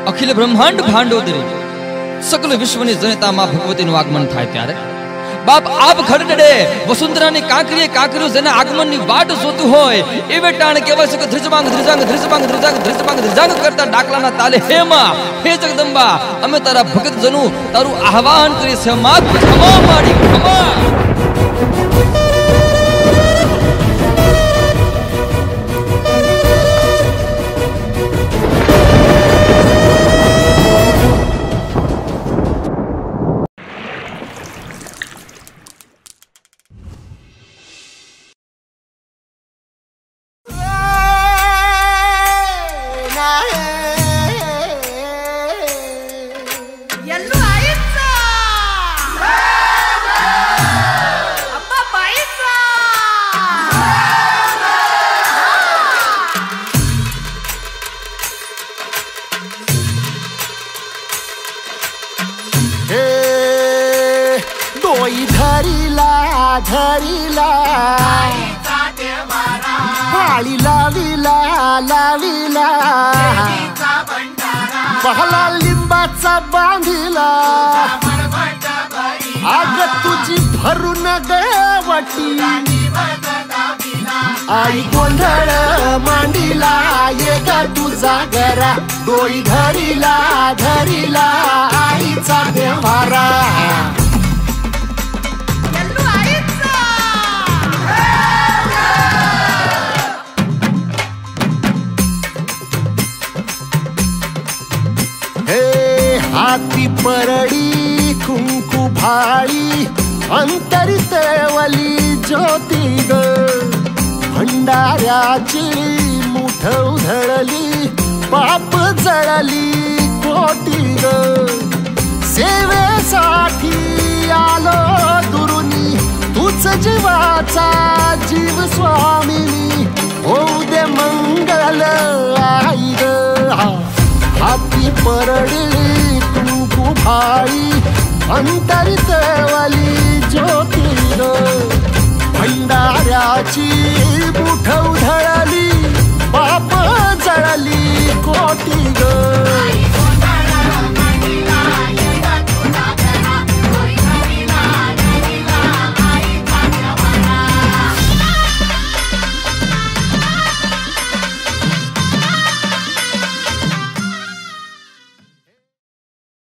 अखिल ब्रह्मांड भांडोदरी सकल विश्वनी जनता मां भगवतीનું આગમન થાય ત્યારે બાપ આપ ખડડે વસુંધરાની કાંકરીઓ જેના આગમનની વાટ જોતું હોય એ વેટાણ કહેવાય છે કે ધ્રિજમાંગ કરતા ડાકલાના તાલે હે માં હે જગદંબા અમે તારા ભગત જનુ તારું આહવાન કરી છે માં ખમા માડી ખમા पहला लिंबाचा बांधिला आग तुझी भरून गवटी आई गोंधळ मांडीला ये ग तुझा घरा डोई धरीला आईचा देवारा हाती परडी कुंकू भाळी अंतरितवली ज्योती ग भंडाऱ्याची मुठ उधळली पाप जळली कोटी ग सेवेसाठी आलो दुरुनी तूच जीवाचा जीव स्वामिनी होऊ दे मंगल आई ग हाती परडी कुंकू भाळी अंतरितवली